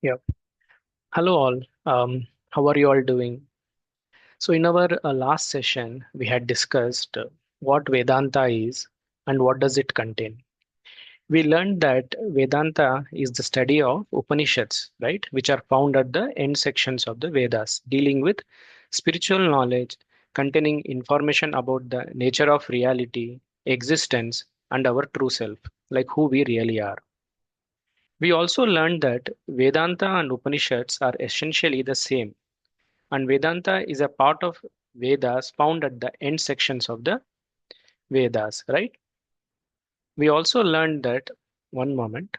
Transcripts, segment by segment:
Yeah. Hello, all. How are you all doing? So, in our last session, we had discussed what Vedanta is and what does it contain. We learned that Vedanta is the study of Upanishads, right, which are found at the end sections of the Vedas, dealing with spiritual knowledge containing information about the nature of reality, existence, and our true self, like who we really are. We also learned that Vedanta and Upanishads are essentially the same, and Vedanta is a part of Vedas found at the end sections of the Vedas, right? We also learned that, one moment.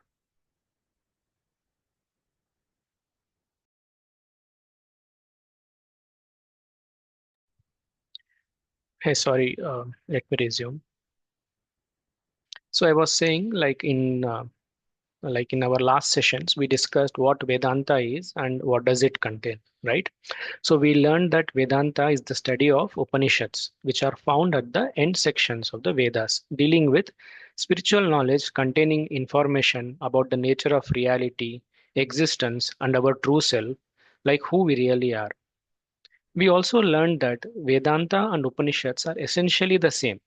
Hey, sorry, let me resume. So I was saying, like in our last sessions, we discussed what Vedanta is and what does it contain, right? So we learned that Vedanta is the study of Upanishads, which are found at the end sections of the Vedas, dealing with spiritual knowledge containing information about the nature of reality, existence, and our true self, like who we really are. We also learned that Vedanta and Upanishads are essentially the same,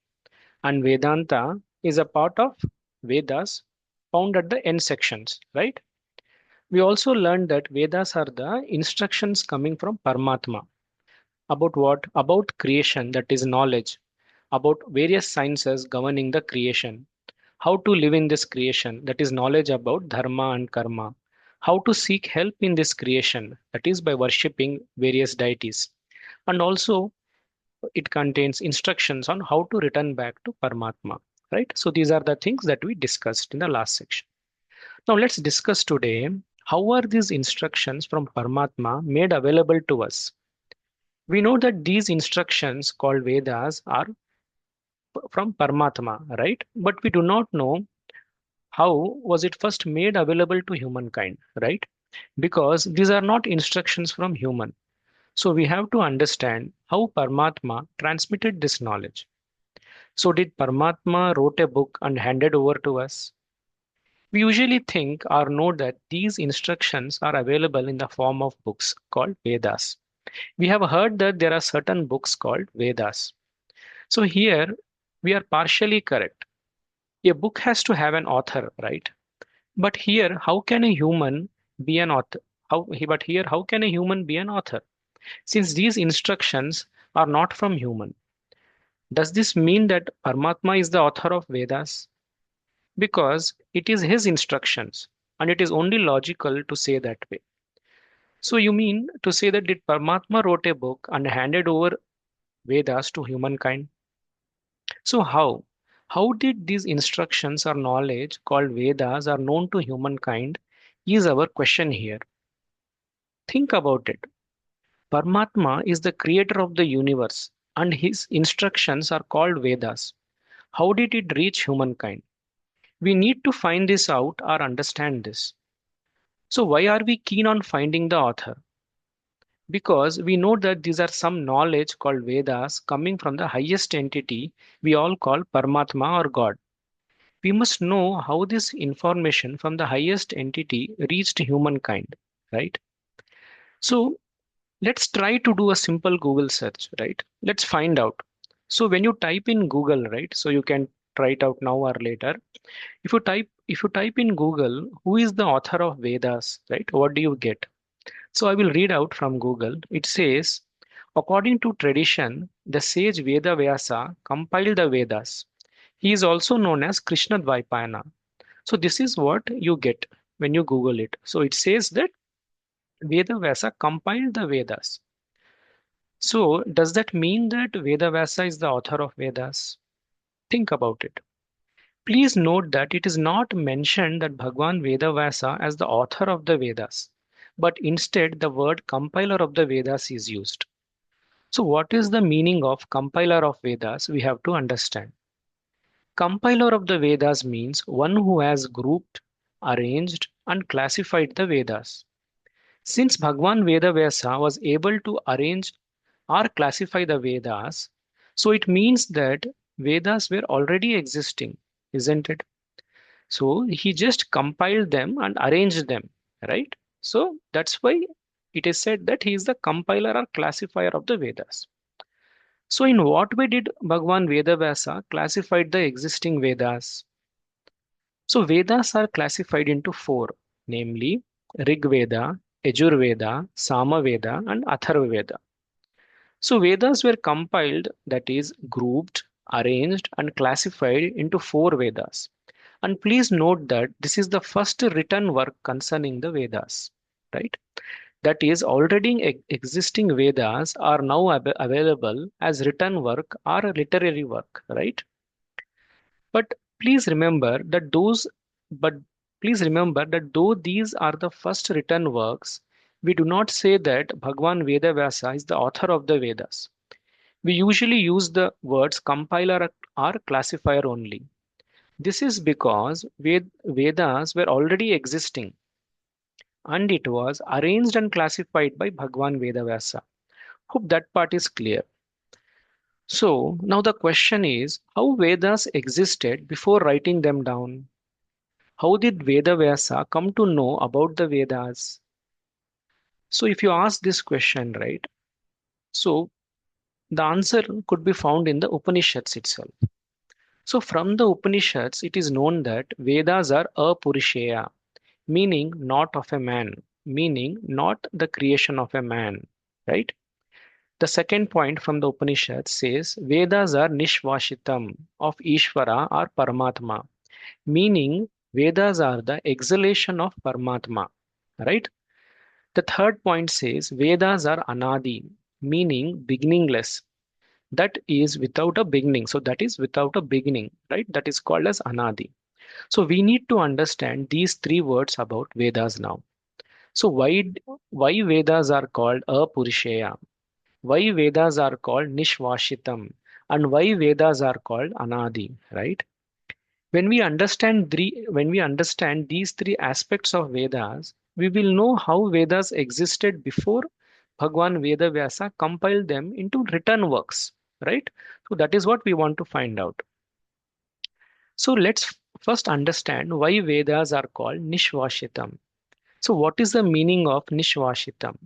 and Vedanta is a part of Vedas found at the end sections, right? We also learned that Vedas are the instructions coming from Paramatma. About what? About creation, that is knowledge, about various sciences governing the creation, how to live in this creation, that is knowledge about dharma and karma, how to seek help in this creation, that is by worshipping various deities, and also it contains instructions on how to return back to Paramatma. Right? So these are the things that we discussed in the last section. Now let's discuss today how are these instructions from Paramatma made available to us. We know that these instructions called Vedas are from Paramatma, right? But we do not know how was it first made available to humankind, right? Because these are not instructions from human. So we have to understand how Paramatma transmitted this knowledge. So did Paramatma wrote a book and handed over to us? We usually think or know that these instructions are available in the form of books called Vedas. We have heard that there are certain books called Vedas. So here we are partially correct. A book has to have an author, right? But here, how can a human be an author? But here, how can a human be an author? Since these instructions are not from human, does this mean that Paramatma is the author of Vedas? Because it is his instructions, and it is only logical to say that way. So you mean to say that did Paramatma wrote a book and handed over Vedas to humankind? So how? How did these instructions or knowledge called Vedas are known to humankind is our question here. Think about it. Paramatma is the creator of the universe and his instructions are called Vedas. How did it reach humankind? We need to find this out or understand this. So why are we keen on finding the author? Because we know that these are some knowledge called Vedas coming from the highest entity we all call Paramatma or God. We must know how this information from the highest entity reached humankind, right? So let's try to do a simple Google search, right? Let's find out. So when you type in Google, right? So you can try it out now or later. If you type in Google, who is the author of Vedas, right? What do you get? So I will read out from Google. It says, according to tradition, the sage Veda Vyasa compiled the Vedas. He is also known as Krishna Dvaipayana. So this is what you get when you Google it. So it says that Veda Vyasa compiled the Vedas. So does that mean that Veda Vyasa is the author of Vedas? Think about it. Please note that it is not mentioned that Bhagwan Veda Vyasa as the author of the Vedas, but instead the word compiler of the Vedas is used. So what is the meaning of compiler of Vedas? We have to understand. Compiler of the Vedas means one who has grouped, arranged, and classified the Vedas. Since Bhagwan Vedavyasa was able to arrange or classify the Vedas, so it means that Vedas were already existing, isn't it? So he just compiled them and arranged them, right? So that's why it is said that he is the compiler or classifier of the Vedas. So in what way did Bhagwan Vedavasa classified the existing Vedas? So Vedas are classified into four, namely Rig Veda, Yajur Veda, Sama Veda, and Atharva Veda. So Vedas were compiled, that is, grouped, arranged, and classified into four Vedas. And please note that this is the first written work concerning the Vedas, right? That is, already existing Vedas are now available as written work or literary work, right? But please remember that those, but please remember that though these are the first written works, we do not say that Bhagwan Vedavasa is the author of the Vedas. We usually use the words compiler or classifier only. This is because Vedas were already existing and it was arranged and classified by Bhagwan Vedavasa. Hope that part is clear. So now the question is how Vedas existed before writing them down? How did Vedavasa come to know about the Vedas? So if you ask this question, right? So the answer could be found in the Upanishads itself. So from the Upanishads, it is known that Vedas are apurusheya, meaning not of a man, meaning not the creation of a man, right? The second point from the Upanishad says Vedas are nishvashitam of Ishvara or Paramatma, meaning Vedas are the exhalation of Paramatma, right? The third point says Vedas are anadi, meaning beginningless. That is without a beginning. So that is without a beginning, right? That is called as anadi. So we need to understand these three words about Vedas now. So why Vedas are called apurusheya? Why Vedas are called Nishvashitam and why Vedas are called Anadi, right? When we understand these three aspects of Vedas, we will know how Vedas existed before Bhagwan Vedavyasa compiled them into written works, right? So that is what we want to find out. So let's first understand why Vedas are called Nishvashitam. So what is the meaning of Nishvashitam?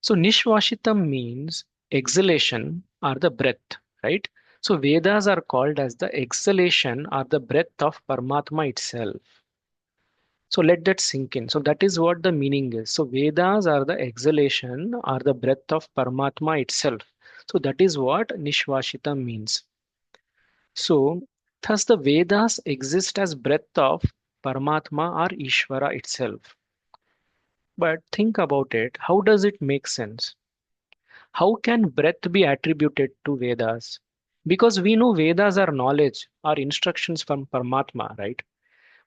So Nishvashitam means exhalation or the breath, right? So Vedas are called as the exhalation or the breath of Paramatma itself. So let that sink in. So that is what the meaning is. So Vedas are the exhalation or the breath of Paramatma itself. So that is what Nishvashitam means. So thus the Vedas exist as breath of Paramatma or Ishvara itself. But think about it. How does it make sense? How can breath be attributed to Vedas? Because we know Vedas are knowledge, are instructions from Paramatma, right?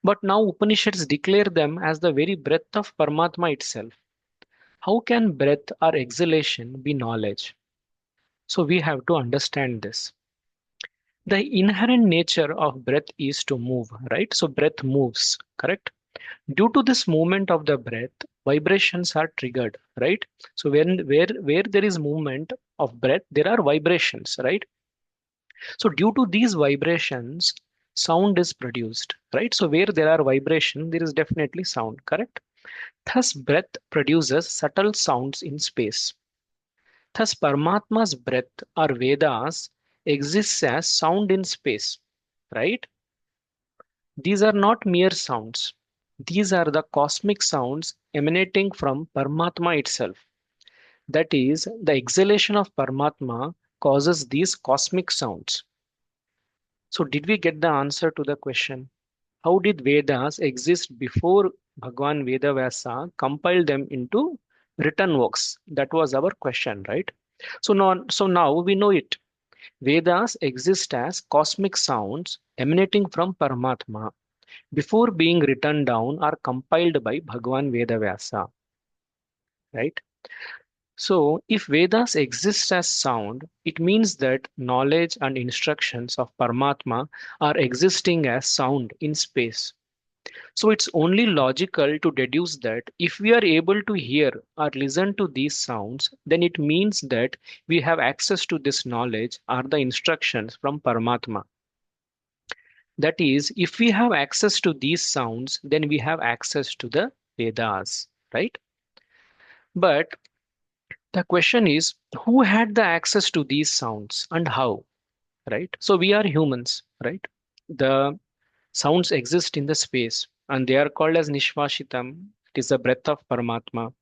But now Upanishads declare them as the very breath of Paramatma itself. How can breath or exhalation be knowledge? So we have to understand this. The inherent nature of breath is to move, right? So breath moves, correct? Due to this movement of the breath, vibrations are triggered, right? So where there is movement of breath, there are vibrations, right? So due to these vibrations, sound is produced, right? So where there are vibration, there is definitely sound, correct? Thus, breath produces subtle sounds in space. Thus, Paramatma's breath or Vedas exists as sound in space, right? These are not mere sounds. These are the cosmic sounds emanating from Paramatma itself. That is, the exhalation of Paramatma causes these cosmic sounds. So, did we get the answer to the question? How did Vedas exist before Bhagwan Vedavasa compiled them into written works? That was our question, right? So now we know it. Vedas exist as cosmic sounds emanating from Paramatma before being written down or compiled by Bhagwan Vedavasa, right? So, if Vedas exist as sound, it means that knowledge and instructions of Paramatma are existing as sound in space. So it's only logical to deduce that if we are able to hear or listen to these sounds, then it means that we have access to this knowledge or the instructions from Paramatma. That is, if we have access to these sounds, then we have access to the Vedas, right? But the question is, who had the access to these sounds and how, right? So we are humans, right? The sounds exist in the space and they are called as Nishvashitam. It is the breath of Paramatma.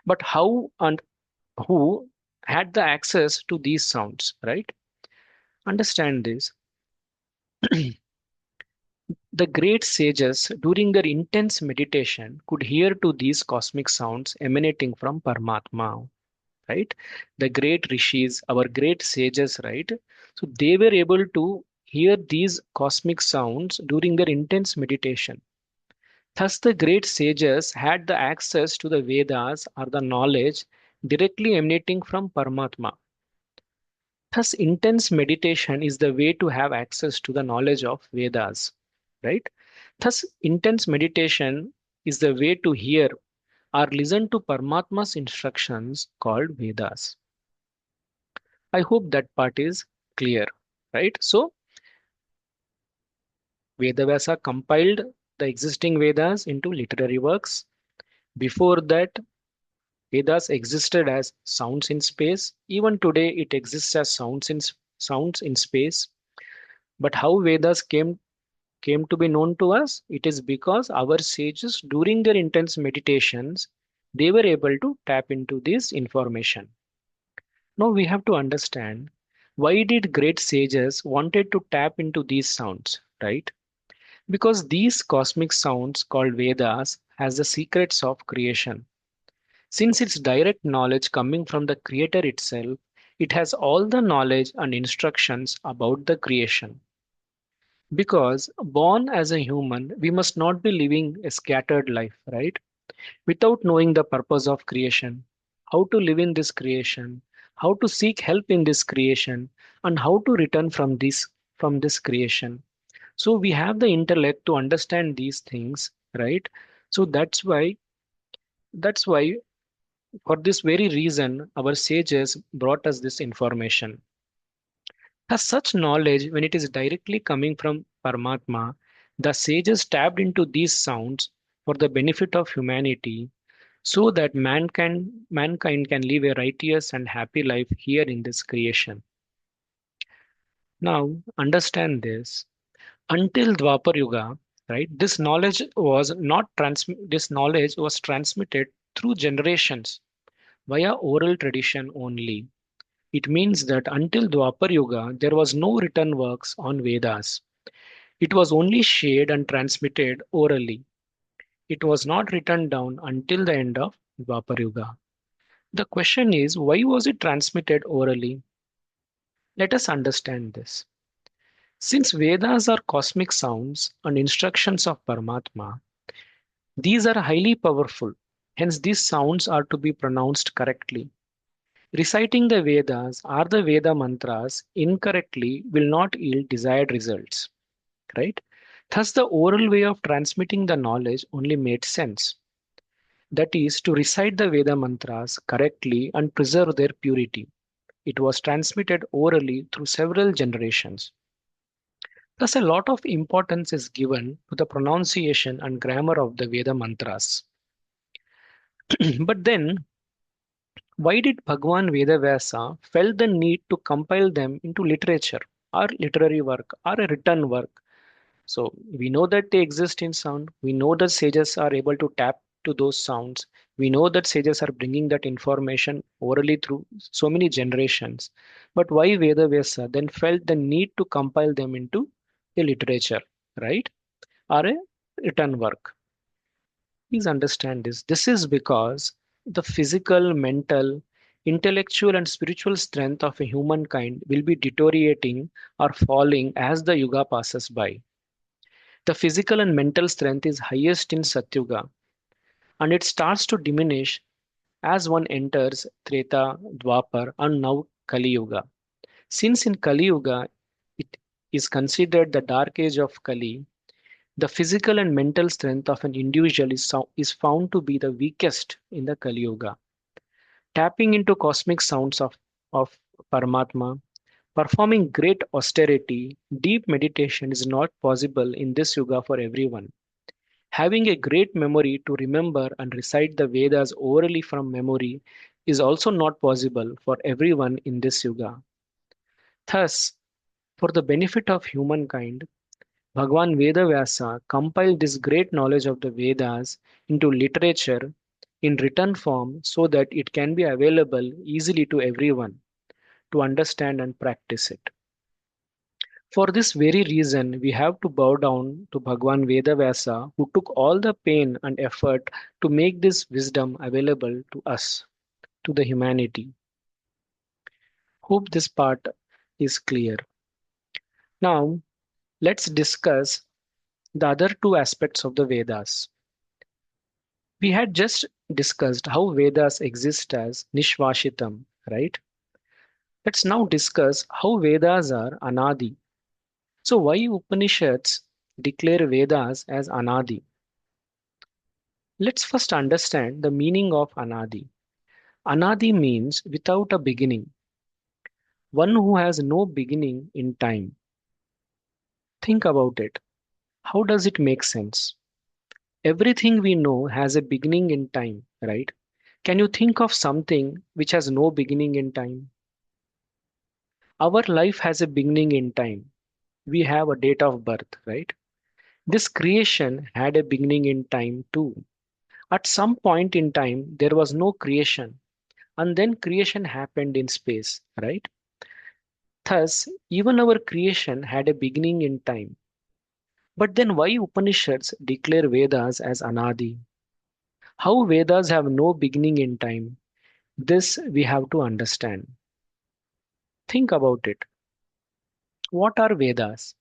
But how and who had the access to these sounds, right? Understand this. The great sages, during their intense meditation, could hear to these cosmic sounds emanating from Paramatma, right? The great rishis, our great sages, right? So they were able to hear these cosmic sounds during their intense meditation. Thus, the great sages had the access to the Vedas or the knowledge directly emanating from Paramatma. Thus, intense meditation is the way to have access to the knowledge of Vedas, right? Thus, intense meditation is the way to hear or listen to Paramatma's instructions called Vedas. I hope that part is clear, right? So, Vedavyasa compiled the existing Vedas into literary works. Before that, Vedas existed as sounds in space. Even today, it exists as sounds in space. But how Vedas came to be known to us, it is because our sages, during their intense meditations, they were able to tap into this information. Now we have to understand, why did great sages wanted to tap into these sounds, right? Because these cosmic sounds called Vedas has the secrets of creation. Since it's direct knowledge coming from the creator itself, it has all the knowledge and instructions about the creation. Because born as a human, we must not be living a scattered life, right? Without knowing the purpose of creation, how to live in this creation, how to seek help in this creation, and how to return from this creation. So we have the intellect to understand these things, right? So that's why for this very reason our sages brought us this information. As such knowledge, when it is directly coming from Paramatma, the sages tapped into these sounds for the benefit of humanity so that mankind can live a righteous and happy life here in this creation. Now, understand this. Until Dwapar Yuga, right, this knowledge was transmitted through generations via oral tradition only. It means that until Dwapar Yuga, there was no written works on Vedas. It was only shared and transmitted orally. It was not written down until the end of Dwapar Yuga. The question is, why was it transmitted orally? Let us understand this. Since Vedas are cosmic sounds and instructions of Paramatma, these are highly powerful. Hence, these sounds are to be pronounced correctly. Reciting the Vedas or the Veda mantras incorrectly will not yield desired results, right? Thus, the oral way of transmitting the knowledge only made sense. That is, to recite the Veda mantras correctly and preserve their purity. It was transmitted orally through several generations. Thus, a lot of importance is given to the pronunciation and grammar of the Veda mantras. But then, why did Bhagwan Vedavyasa felt the need to compile them into literature or literary work or a written work? So we know that they exist in sound. We know that sages are able to tap to those sounds. We know that sages are bringing that information orally through so many generations. But why Vedavyasa then felt the need to compile them into a literature, right? Or a written work? Please understand this. This is because the physical, mental, intellectual, and spiritual strength of a humankind will be deteriorating or falling as the yuga passes by. The physical and mental strength is highest in Satyuga, and it starts to diminish as one enters Treta, Dwapar, and now Kali Yuga. Since in Kali Yuga it is considered the dark age of Kali, the physical and mental strength of an individual is found to be the weakest in the Kali Yuga. Tapping into cosmic sounds of Paramatma, performing great austerity, deep meditation is not possible in this yuga for everyone. Having a great memory to remember and recite the Vedas orally from memory is also not possible for everyone in this yuga. Thus, for the benefit of humankind, Bhagwan Vedavyasa compiled this great knowledge of the Vedas into literature in written form so that it can be available easily to everyone to understand and practice it. For this very reason, we have to bow down to Bhagwan Vedavyasa, who took all the pain and effort to make this wisdom available to us, to the humanity. Hope this part is clear. Now, let's discuss the other two aspects of the Vedas. We had just discussed how Vedas exist as Nishvashitam, right? Let's now discuss how Vedas are Anadi. So, why Upanishads declare Vedas as Anadi? Let's first understand the meaning of Anadi. Anadi means without a beginning, one who has no beginning in time. Think about it. How does it make sense? Everything we know has a beginning in time, right? Can you think of something which has no beginning in time? Our life has a beginning in time. We have a date of birth, right? This creation had a beginning in time too. At some point in time, there was no creation, and then creation happened in space, right? Thus, even our creation had a beginning in time. But then why Upanishads declare Vedas as Anadi? How Vedas have no beginning in time? This we have to understand. Think about it. What are Vedas?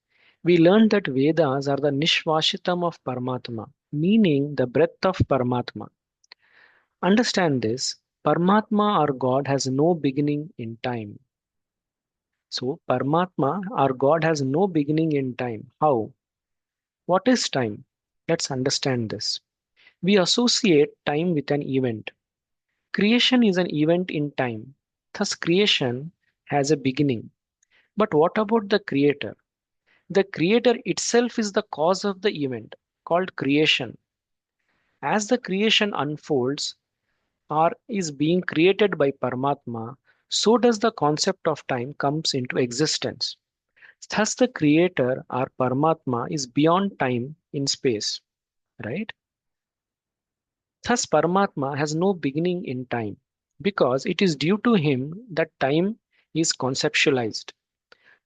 We learned that Vedas are the Nishvashitam of Paramatma, meaning the breath of Paramatma. Understand this. Paramatma or God has no beginning in time. So, Paramatma or God has no beginning in time. How? What is time? Let's understand this. We associate time with an event. Creation is an event in time. Thus, creation has a beginning. But what about the creator? The creator itself is the cause of the event called creation. As the creation unfolds or is being created by Paramatma, so does the concept of time comes into existence. Thus, the creator or Paramatma is beyond time in space, right? Thus, Paramatma has no beginning in time because it is due to him that time is conceptualized.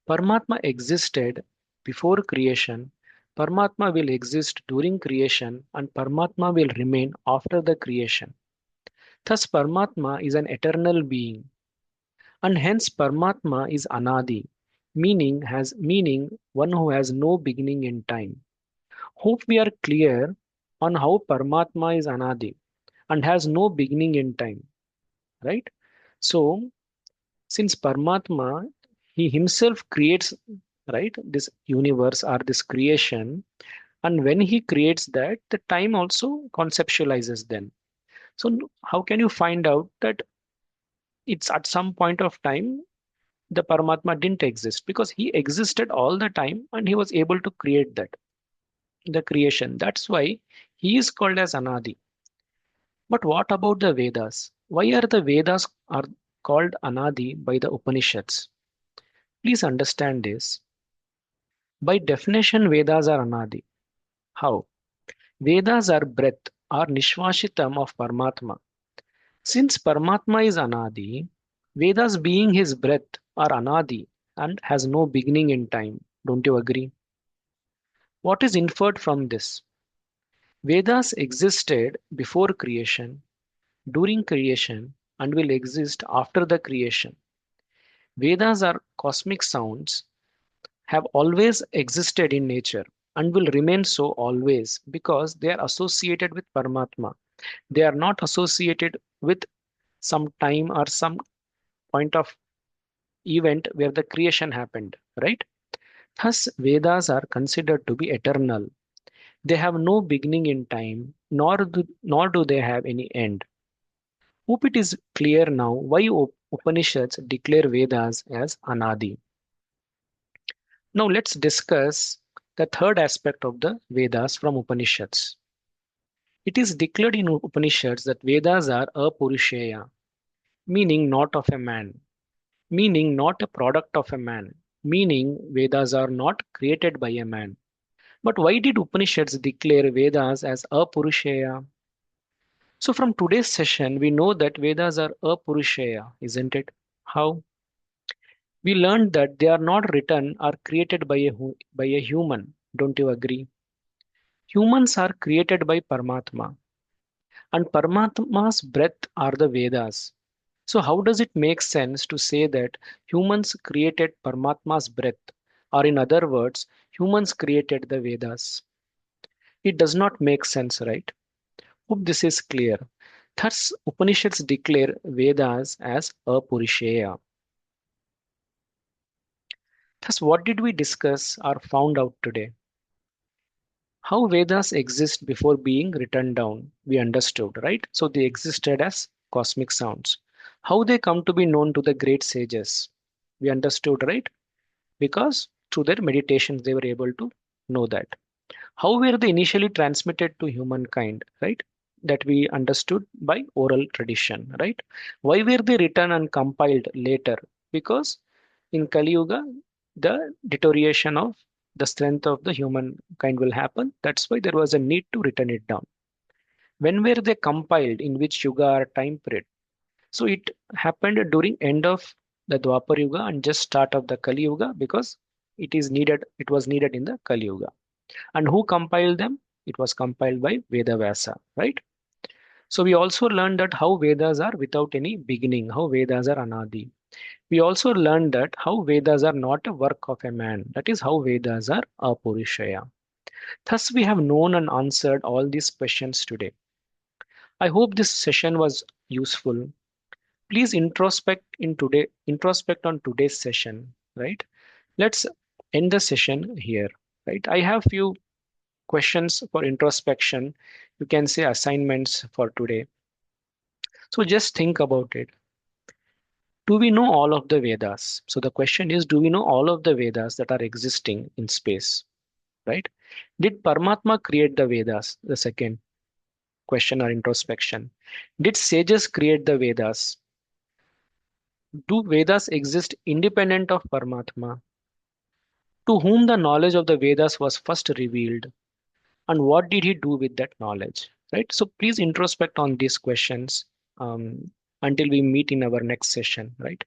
Paramatma existed before creation, Paramatma will exist during creation, and Paramatma will remain after the creation. Thus, Paramatma is an eternal being, and hence Paramatma is Anadi, meaning one who has no beginning in time. Hope we are clear on how Paramatma is Anadi and has no beginning in time, right? So, since Paramatma, he himself creates, right, this universe or this creation, and when he creates that, the time also conceptualizes then. So, how can you find out that it's at some point of time the Paramatma didn't exist? Because he existed all the time and he was able to create that, the creation. That's why he is called as Anadi. But what about the Vedas? Why are the Vedas are called Anadi by the Upanishads? Please understand this. By definition, Vedas are Anadi. How? Vedas are breath or Nishvashitam of Paramatma. Since Paramatma is Anadi, Vedas being his breath are Anadi and has no beginning in time. Don't you agree? What is inferred from this? Vedas existed before creation, during creation, and will exist after the creation. Vedas are cosmic sounds, have always existed in nature, and will remain so always because they are associated with Paramatma. They are not associated with some time or some point of event where the creation happened, right? Thus, Vedas are considered to be eternal. They have no beginning in time, nor do they have any end. Hope it is clear now why Upanishads declare Vedas as Anadi. Now let's discuss the third aspect of the Vedas from Upanishads. It is declared in Upanishads that Vedas are apurusheya, meaning not of a man, meaning not a product of a man, meaning Vedas are not created by a man. But why did Upanishads declare Vedas as apurusheya? So from today's session, we know that Vedas are apurusheya, isn't it? How? We learned that they are not written or created by by a human. Don't you agree? Humans are created by Paramatma, and Paramatma's breath are the Vedas. So, how does it make sense to say that humans created Paramatma's breath, or in other words, humans created the Vedas? It does not make sense, right? Hope this is clear. Thus, Upanishads declare Vedas as Apurusheya. Thus, what did we discuss or found out today? How Vedas exist before being written down, we understood, right? So they existed as cosmic sounds. How they come to be known to the great sages, we understood, right? Because through their meditations they were able to know that. How were they initially transmitted to humankind, right? That we understood by oral tradition, right? Why were they written and compiled later? Because in Kali Yuga, the deterioration of the strength of the humankind will happen. That's why there was a need to written it down. When were they compiled? In which yuga or time period? So it happened during end of the Dwapar Yuga and just start of the Kali Yuga because it is needed. It was needed in the Kali Yuga. And who compiled them? It was compiled by Vedavasa, right? So we also learned that how Vedas are without any beginning, how Vedas are anadi. We also learned that how Vedas are not a work of a man. That is how Vedas are apurishaya. Thus, we have known and answered all these questions today. I hope this session was useful. Please introspect on today's session, right? Let's end the session here, right? I have few questions for introspection. You can say assignments for today. So just think about it. Do we know all of the Vedas? So the question is, do we know all of the Vedas that are existing in space, right? Did Paramatma create the Vedas? The second question or introspection. Did sages create the Vedas? Do Vedas exist independent of Paramatma? To whom the knowledge of the Vedas was first revealed? And what did he do with that knowledge? Right? So please introspect on these questions until we meet in our next session, right?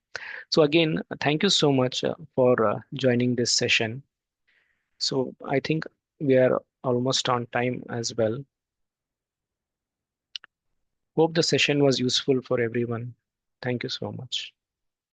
So again, thank you so much for joining this session. So I think we are almost on time as well. Hope the session was useful for everyone. Thank you so much.